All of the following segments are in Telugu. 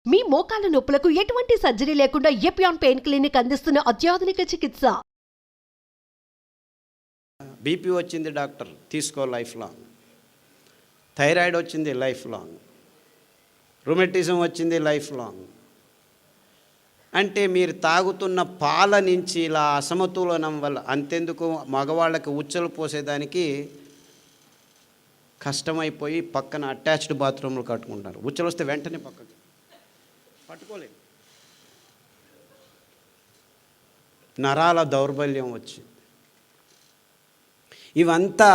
మీ మోకాల నొప్పులకు ఎటువంటి సర్జరీ లేకుండా ఎపియాన్ పెయిన్ క్లినిక్ అందిస్తున్న అత్యాధునిక చికిత్స. బీపీ వచ్చింది డాక్టర్, తీసుకో లైఫ్ లాంగ్. థైరాయిడ్ వచ్చింది లైఫ్ లాంగ్. రుమటిజం వచ్చింది లైఫ్ లాంగ్. అంటే మీరు తాగుతున్న పాల నుంచి ఇలా అసమతులనం వల్ల అంతెందుకు మగవాళ్ళకి ఉచ్చలు పోసేదానికి కష్టమైపోయి పక్కన అటాచ్డ్ బాత్రూమ్లు కట్టుకుంటారు. ఉచ్చలు వస్తే వెంటనే పక్కకి పట్టుకోలేదు. నరాల దౌర్బల్యం వచ్చింది. ఇవంతా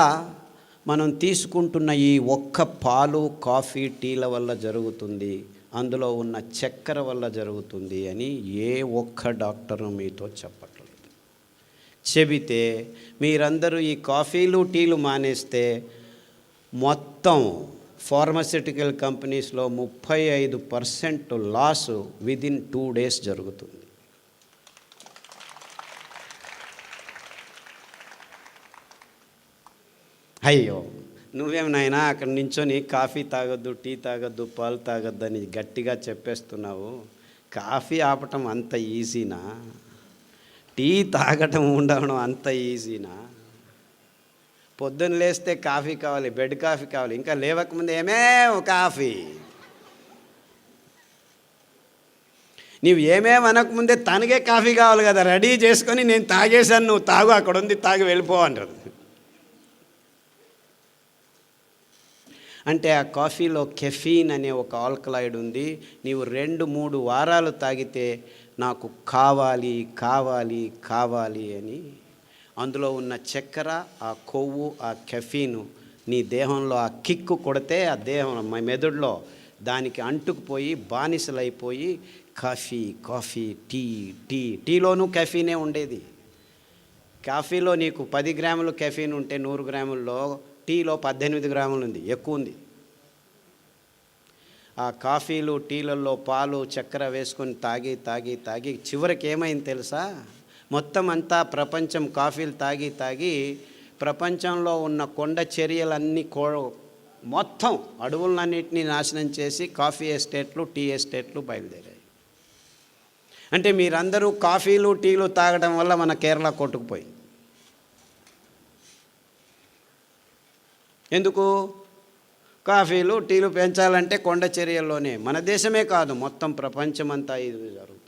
మనం తీసుకుంటున్న ఈ ఒక్క పాలు, కాఫీ, టీల వల్ల జరుగుతుంది, అందులో ఉన్న చక్కెర వల్ల జరుగుతుంది అని ఏ ఒక్క డాక్టరు మీతో చెప్పట్లేదు. చెబితే మీరందరూ ఈ కాఫీలు, టీలు మానేస్తే మొత్తం ఫార్మస్యూటికల్ కంపెనీస్లో 35% లాసు విదిన్ 2 days జరుగుతుంది. అయ్యో నువ్వేం నాయనా అక్కడ నించొని కాఫీ తాగొద్దు, టీ తాగొద్దు, పాలు తాగొద్దు అని గట్టిగా చెప్పేస్తున్నావు. కాఫీ ఆపటం అంత ఈజీనా? టీ తాగటం ఉండడం అంత ఈజీనా? పొద్దున్న లేస్తే కాఫీ కావాలి, బెడ్ కాఫీ కావాలి, ఇంకా లేవకముందు కాఫీ. నీవు అనకముందే తనకే కాఫీ కావాలి కదా, రెడీ చేసుకొని నేను తాగేశాను, నువ్వు తాగు, అక్కడ ఉంది తాగి వెళ్ళిపో అంటారు. అంటే ఆ కాఫీలో కెఫీన్ అనే ఒక ఆల్కలాయిడ్ ఉంది. నీవు 2-3 వారాలు తాగితే నాకు కావాలి కావాలి కావాలి అని అందులో ఉన్న చక్కెర, ఆ కొవ్వు, ఆ కెఫీను నీ దేహంలో ఆ కిక్కు కొడితే ఆ దేహం మెదడులో దానికి అంటుకుపోయి బానిసలైపోయి కాఫీ కాఫీ, టీ టీ, టీలోనూ కెఫీనే ఉండేది. కాఫీలో నీకు 10 గ్రాములు కెఫీన్ ఉంటే 100 గ్రాముల్లో టీలో 18 గ్రాములు ఉంది, ఎక్కువ ఉంది. ఆ కాఫీలు, టీలలో పాలు, చక్కెర వేసుకొని తాగి తాగి తాగి చివరికి ఏమైంది తెలుసా? మొత్తం అంతా ప్రపంచం కాఫీలు తాగి తాగి ప్రపంచంలో ఉన్న కొండ చర్యలన్నీ మొత్తం అడవులన్నింటినీ నాశనం చేసి కాఫీ ఎస్టేట్లు, టీ ఎస్టేట్లు బయలుదేరాయి. అంటే మీరందరూ కాఫీలు, టీలు తాగడం వల్ల మన కేరళ కొట్టుకుపోయింది. ఎందుకు? కాఫీలు, టీలు పెంచాలంటే కొండ చర్యల్లోనే, మన దేశమే కాదు మొత్తం ప్రపంచమంతా ఇది జరుగుతుంది.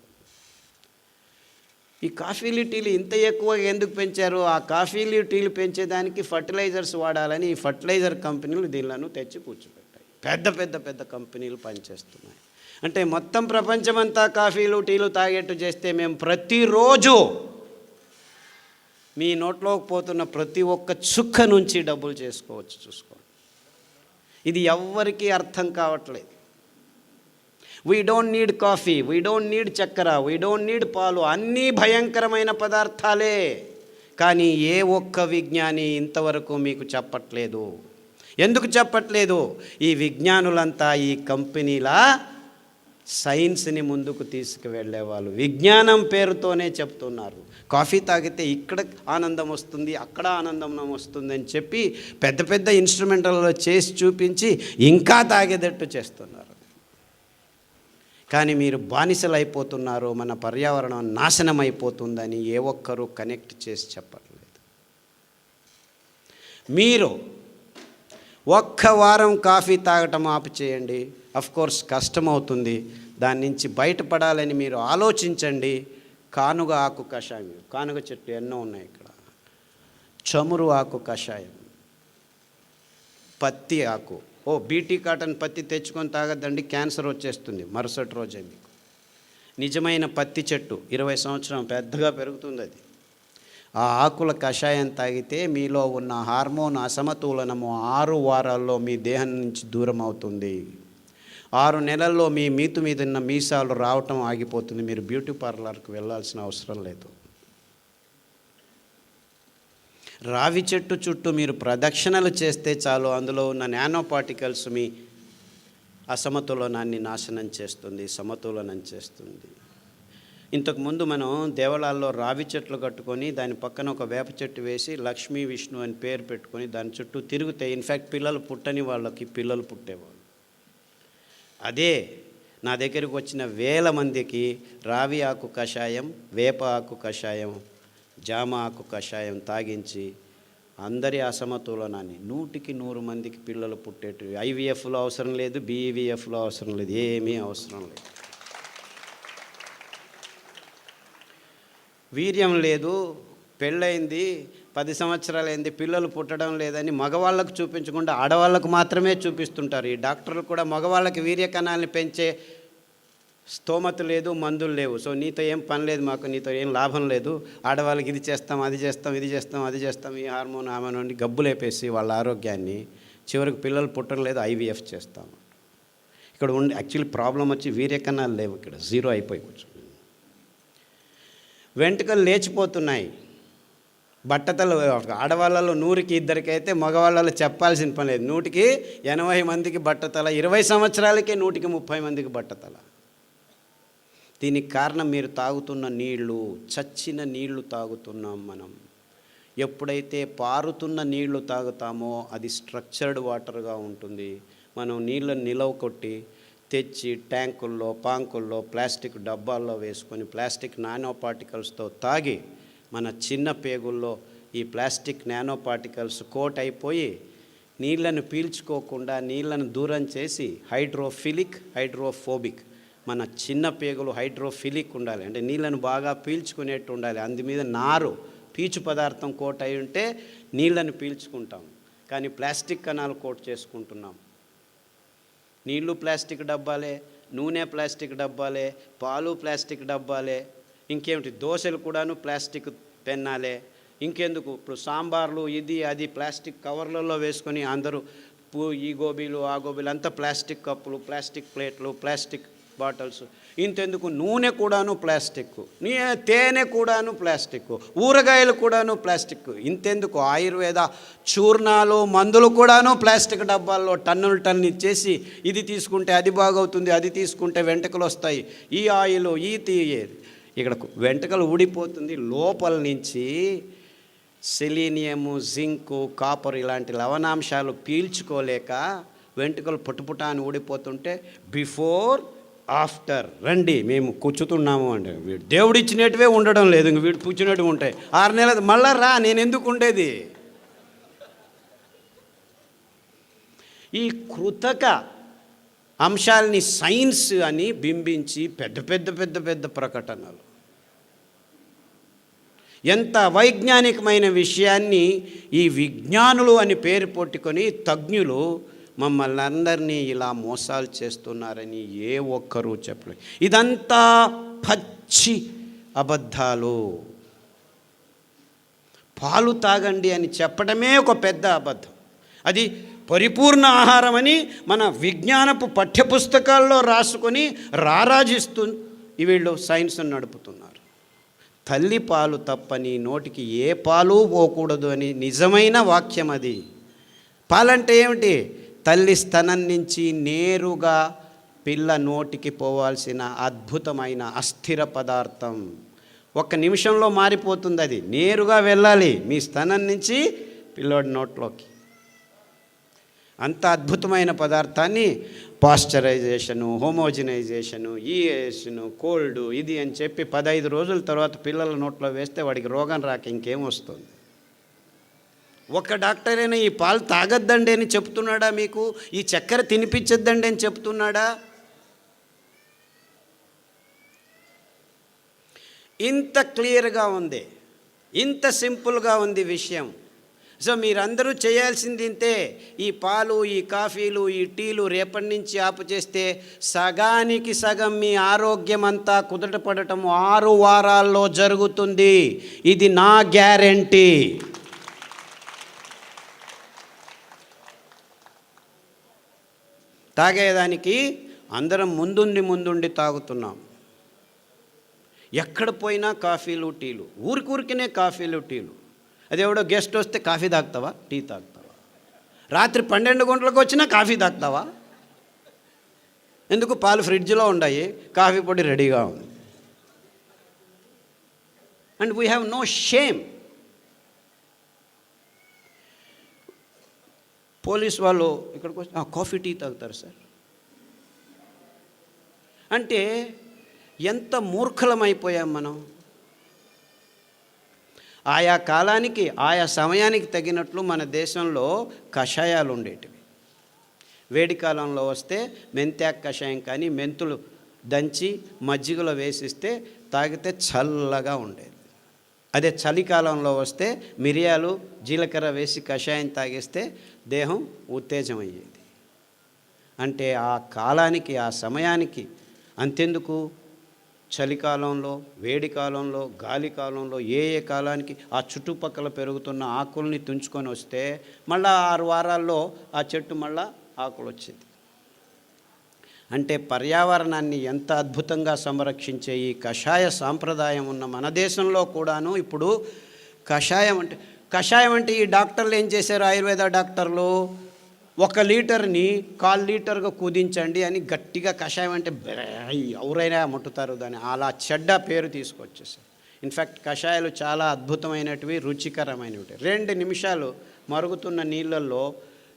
ఈ కాఫీలు, టీలు ఇంత ఎక్కువగా ఎందుకు పెంచారు? ఆ కాఫీలు, టీలు పెంచేదానికి ఫర్టిలైజర్స్ వాడాలని ఈ ఫర్టిలైజర్ కంపెనీలు దీనిలను తెచ్చి కూర్చోబెట్టాయి. పెద్ద పెద్ద పెద్ద కంపెనీలు పనిచేస్తున్నాయి. అంటే మొత్తం ప్రపంచమంతా కాఫీలు, టీలు తాగేట్టు చేస్తే మేము ప్రతిరోజు మీ నోట్లోకి పోతున్న ప్రతి ఒక్క చుక్క నుంచి డబ్బులు చేసుకోవచ్చు. చూసుకోండి, ఇది ఎవ్వరికీ అర్థం కావట్లేదు. We don't need coffee, we don't need చక్కెర, వీ డోంట్ నీడ్ పాలు, అన్నీ భయంకరమైన పదార్థాలే. కానీ ఏ ఒక్క విజ్ఞాని ఇంతవరకు మీకు చెప్పట్లేదు. ఎందుకు చెప్పట్లేదు? ఈ విజ్ఞానులంతా ఈ కంపెనీల సైన్స్ని ముందుకు తీసుకువెళ్ళేవాళ్ళు విజ్ఞానం పేరుతోనే చెప్తున్నారు. కాఫీ తాగితే ఇక్కడ ఆనందం వస్తుంది, అక్కడ ఆనందం వస్తుంది అని చెప్పి పెద్ద పెద్ద ఇన్స్ట్రుమెంటల్లో చేసి చూపించి ఇంకా తాగేటట్టు చేస్తున్నారు. కానీ మీరు బానిసలు అయిపోతున్నారు, మన పర్యావరణం నాశనం అయిపోతుందని ఏ ఒక్కరూ కనెక్ట్ చేసి చెప్పట్లేదు. మీరు ఒక్క వారం కాఫీ తాగటం ఆపు చేయండి. అఫ్కోర్స్ కష్టమవుతుంది, దాని నుంచి బయటపడాలని మీరు ఆలోచించండి. కానుగ ఆకు కషాయం, కానుగ చెట్టు ఎన్నో ఉన్నాయి ఇక్కడ. చమురు ఆకు కషాయం, పత్తి ఆకు, బీటీ కాటన్ పత్తి తెచ్చుకొని తాగద్దండి, క్యాన్సర్ వచ్చేస్తుంది మరుసటి రోజే మీకు. నిజమైన పత్తి చెట్టు 20 సంవత్సరం పెద్దగా పెరుగుతుంది అది. ఆ ఆకుల కషాయం తాగితే మీలో ఉన్న హార్మోన్ అసమతులనము 6 వారాల్లో మీ దేహం నుంచి దూరం అవుతుంది. 6 నెలల్లో మీ మీతు మీద ఉన్న మీసాలు రావటం ఆగిపోతుంది. మీరు బ్యూటీ పార్లర్కి వెళ్ళాల్సిన అవసరం లేదు. రావి చెట్టు చుట్టూ మీరు ప్రదక్షిణలు చేస్తే చాలు, అందులో ఉన్న నానో పార్టికల్స్ మీ అసమతులనాన్ని నాశనం చేస్తుంది, సమతులనం చేస్తుంది. ఇంతకుముందు మనం దేవాలయాల్లో రావి చెట్లు కట్టుకొని దాని పక్కన ఒక వేప చెట్టు వేసి లక్ష్మీ విష్ణు అని పేరు పెట్టుకొని దాని చుట్టూ తిరిగితే ఇన్ఫ్యాక్ట్ పిల్లలు పుట్టని వాళ్ళకి పిల్లలు పుట్టేవాళ్ళు. అదే నా దగ్గరికి వచ్చిన వేల మందికి రావి ఆకు కషాయం, వేప ఆకు కషాయం, జామ ఆకు కషాయం తాగించి అందరి అసమతులనాన్ని 100కి 100 మందికి పిల్లలు పుట్టేటివి. ఐవీఎఫ్లో అవసరం లేదు, బీఈవీఎఫ్లో అవసరం లేదు, ఏమీ అవసరం లేదు. వీర్యం లేదు, పెళ్ళయింది, 10 సంవత్సరాలైంది, పిల్లలు పుట్టడం లేదని మగవాళ్ళకు చూపించకుండా ఆడవాళ్ళకు మాత్రమే చూపిస్తుంటారు. ఈ డాక్టర్లు కూడా మగవాళ్ళకి వీర్యకణాలని పెంచే స్తోమత లేదు, మందులు లేవు. సో నీతో ఏం పని లేదు, మాకు నీతో ఏం లాభం లేదు, ఆడవాళ్ళకి ఇది చేస్తాం, అది చేస్తాం, ఇది చేస్తాం, అది చేస్తాం, ఈ హార్మోన్ అని గబ్బులేపేసి వాళ్ళ ఆరోగ్యాన్ని చివరికి పిల్లలు పుట్టడం లేదు, ఐవీఎఫ్ చేస్తాం. ఇక్కడ యాక్చువల్లీ ప్రాబ్లం వచ్చి వీర్యకణాలు లేవు, ఇక్కడ జీరో అయిపోయి కూర్చో. వెంట్రుకలు లేచిపోతున్నాయి. బట్టతలు ఆడవాళ్ళలో 100కి 2 అయితే మగవాళ్ళలో చెప్పాల్సిన పని లేదు. 100కి 80 మందికి బట్టతల, 20 సంవత్సరాలకే 100కి 30 మందికి బట్టతల. దీనికి కారణం మీరు తాగుతున్న నీళ్లు, చచ్చిన నీళ్లు తాగుతున్నాం మనం. ఎప్పుడైతే పారుతున్న నీళ్లు తాగుతామో అది స్ట్రక్చర్డ్ వాటర్గా ఉంటుంది. మనం నీళ్ళని నిలవ కొట్టి తెచ్చి ట్యాంకుల్లో, పాంకుల్లో, ప్లాస్టిక్ డబ్బాల్లో వేసుకొని ప్లాస్టిక్ నానో పార్టికల్స్తో తాగి మన చిన్న పేగుల్లో ఈ ప్లాస్టిక్ నానో పార్టికల్స్ కోట్ అయిపోయి నీళ్లను పీల్చుకోకుండా నీళ్లను దూరం చేసి హైడ్రోఫోబిక్, మన చిన్న పేగులు హైడ్రోఫిలిక్ ఉండాలి, అంటే నీళ్లను బాగా పీల్చుకునేట్టు ఉండాలి. అందు మీద నారు, పీచు పదార్థం కోట్ అయి ఉంటే నీళ్లను పీల్చుకుంటాం. కానీ ప్లాస్టిక్ కణాలు కోట్ చేసుకుంటున్నాం. నీళ్ళు ప్లాస్టిక్ డబ్బాలే, నూనె ప్లాస్టిక్ డబ్బాలే, పాలు ప్లాస్టిక్ డబ్బాలే, ఇంకేమిటి దోశలు కూడాను ప్లాస్టిక్ పెన్నాలే. ఇంకెందుకు ఇప్పుడు సాంబార్లు ఇది అది ప్లాస్టిక్ కవర్లలో వేసుకొని అందరూ ఈ గోబీలు ఆ గోబీలు అంతా ప్లాస్టిక్ కప్పులు, ప్లాస్టిక్ ప్లేట్లు, ప్లాస్టిక్ బాటిల్స్. ఇంతెందుకు నూనె కూడాను ప్లాస్టిక్, తేనె కూడాను ప్లాస్టిక్, ఊరగాయలు కూడాను ప్లాస్టిక్. ఇంతెందుకు ఆయుర్వేద చూర్ణాలు, మందులు కూడాను ప్లాస్టిక్ డబ్బాల్లో టన్నులు ఇచ్చేసి ఇది తీసుకుంటే అది బాగవుతుంది, అది తీసుకుంటే వెంట్రుకలు వస్తాయి, ఈ ఆయిల్ ఈ ఇక్కడ వెంట్రుకలు ఊడిపోతుంది. లోపల నుంచి సెలీనియము, జింకు, కాపర్ ఇలాంటి లవణాంశాలు పీల్చుకోలేక వెంట్రుకలు పుట్టుపుట అని ఊడిపోతుంటే బిఫోర్ ఆఫ్టర్ రండి మేము కూర్చుతున్నాము అంటే వీడు దేవుడు ఇచ్చినట్టువే ఉండడం లేదు, ఇంక వీడు కూర్చున్నట్టు ఉంటాయి. 6 నెలలు మళ్ళా రా, నేను ఎందుకు ఉండేది? ఈ కృతక అంశాలని సైన్స్ అని బింబించి పెద్ద పెద్ద పెద్ద పెద్ద ప్రకటనలు, ఎంత వైజ్ఞానికమైన విషయాన్ని ఈ విజ్ఞానులు అని పేరు పెట్టుకొని తజ్ఞులు మమ్మల్ని అందరినీ ఇలా మోసాలు చేస్తున్నారని ఏ ఒక్కరూ చెప్పలేదు. ఇదంతా పచ్చి అబద్ధాలు. పాలు తాగండి అని చెప్పడమే ఒక పెద్ద అబద్ధం. అది పరిపూర్ణ ఆహారం అని మన విజ్ఞానపు పాఠ్యపుస్తకాల్లో రాసుకొని రారాజిస్తూ వీళ్ళు సైన్స్ నడుపుతున్నారు. తల్లి పాలు తప్పని నోటికి ఏ పాలు పోకూడదు అని నిజమైన వాక్యం అది. పాలంటే ఏమిటి? తల్లి స్తనం నుంచి నేరుగా పిల్ల నోటికి పోవాల్సిన అద్భుతమైన అస్థిర పదార్థం. 1 నిమిషంలో మారిపోతుంది, అది నేరుగా వెళ్ళాలి మీ స్తనం నుంచి పిల్లోడి నోట్లోకి. అంత అద్భుతమైన పదార్థాన్ని పాశ్చరైజేషను, హోమోజినైజేషను, ఈఏఎస్ను, కోల్డ్ ఇది అని చెప్పి 15 రోజుల తర్వాత పిల్లల నోట్లో వేస్తే వాడికి రోగం రాక ఇంకేం వస్తుంది? ఒక డాక్టర్ అయినా ఈ పాలు తాగొద్దండి అని చెప్తున్నాడా మీకు? ఈ చక్కెర తినిపించొద్దండి అని చెప్తున్నాడా? ఇంత క్లియర్గా ఉంది, ఇంత సింపుల్గా ఉంది విషయం. సో మీరందరూ చేయాల్సింది ఇంతే. ఈ పాలు, ఈ కాఫీలు, ఈ టీలు రేపటి నుంచి ఆపు చేస్తే సగానికి సగం మీ ఆరోగ్యం అంతా కుదుటపడటం 6 వారాల్లో జరుగుతుంది. ఇది నా గ్యారెంటీ. తాగేదానికి అందరం ముందుండి తాగుతున్నాం. ఎక్కడ పోయినా కాఫీలు, టీలు, ఊరికనే కాఫీలు, టీలు. అదేవిడో గెస్ట్ వస్తే కాఫీ తాగుతావా, టీ తాగుతావా? రాత్రి 12 గంటలకు వచ్చినా కాఫీ తాగుతావా? ఎందుకు? పాలు ఫ్రిడ్జ్లో ఉన్నాయి, కాఫీ పొడి రెడీగా ఉంది. And we have no shame. Police వాళ్ళు ఇక్కడికి వచ్చి కాఫీ టీ తాగుతారు సార్. అంటే ఎంత మూర్ఖులమైపోయాం మనం. ఆయా కాలానికి ఆయా సమయానికి తగినట్లు మన దేశంలో కషాయాలు ఉండేటివి. వేడి కాలంలో వస్తే మెంతాకు కషాయం కానీ మెంతులు దంచి మజ్జిగలో వేసిస్తే తాగితే చల్లగా ఉండేది. అదే చలికాలంలో వస్తే మిరియాలు జీలకర్ర వేసి కషాయం తాగిస్తే దేహం ఉత్తేజం అయ్యేది. అంటే ఆ కాలానికి ఆ సమయానికి, అంతెందుకు చలికాలంలో, వేడి కాలంలో, గాలి కాలంలో, ఏ కాలానికి ఆ చుట్టుపక్కల పెరుగుతున్న ఆకుల్ని తుంచుకొని వస్తే మళ్ళా 6 వారాల్లో ఆ చెట్టు మళ్ళా ఆకులు వచ్చేది. అంటే పర్యావరణాన్ని ఎంత అద్భుతంగా సంరక్షించే ఈ కషాయ సాంప్రదాయం ఉన్న మన దేశంలో కూడాను ఇప్పుడు కషాయం అంటే ఈ డాక్టర్లు ఏం చేశారు, ఆయుర్వేద డాక్టర్లు 1 లీటర్ని 1/4 లీటర్గా కుదించండి అని గట్టిగా కషాయం అంటే ఎవరైనా ముట్టుతారు దాన్ని, అలా చెడ్డ పేరు తీసుకొచ్చేసారు. ఇన్ఫ్యాక్ట్ కషాయాలు చాలా అద్భుతమైనటివి, రుచికరమైనవి. 2 నిమిషాలు మరుగుతున్న నీళ్ళల్లో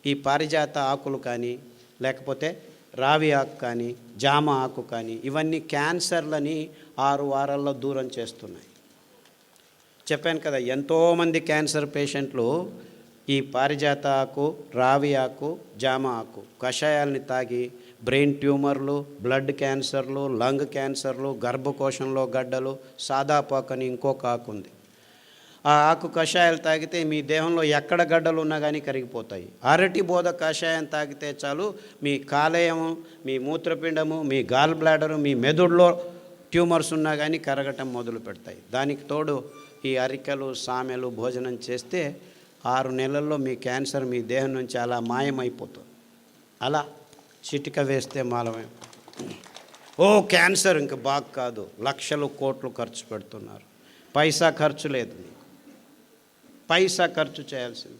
ఈ పారిజాత ఆకులు కానీ, లేకపోతే రావి ఆకు కానీ, జామ ఆకు కానీ, ఇవన్నీ క్యాన్సర్లని 6 వారాల్లో దూరం చేస్తున్నాయి. చెప్పాను కదా, ఎంతోమంది క్యాన్సర్ పేషెంట్లు ఈ పారిజాత ఆకు, రావి ఆకు, జామ ఆకు కషాయాలని తాగి బ్రెయిన్ ట్యూమర్లు, బ్లడ్ క్యాన్సర్లు, లంగ్ క్యాన్సర్లు, గర్భకోశంలో గడ్డలు, సాదాపాకు అని ఇంకొక ఆకు ఉంది. ఆ ఆకు కషాయాలు తాగితే మీ దేహంలో ఎక్కడ గడ్డలు ఉన్నా కానీ కరిగిపోతాయి. అరటి బోధ కషాయం తాగితే చాలు మీ కాలేయము, మీ మూత్రపిండము, మీ గాల్ బ్లాడరు, మీ మెదడులో ట్యూమర్స్ ఉన్నా కానీ కరగటం మొదలు పెడతాయి. దానికి తోడు ఈ అరికలు, సామెలు భోజనం చేస్తే 6 నెలల్లో మీ క్యాన్సర్ మీ దేహం నుంచి అలా మాయమైపోతుంది. అలా చిటిక వేస్తే మాలమే. ఓ క్యాన్సర్ ఇంక బాగా కాదు, లక్షలు కోట్లు ఖర్చు పెడుతున్నారు. పైసా ఖర్చు లేదు, మీకు పైసా ఖర్చు చేయాల్సింది.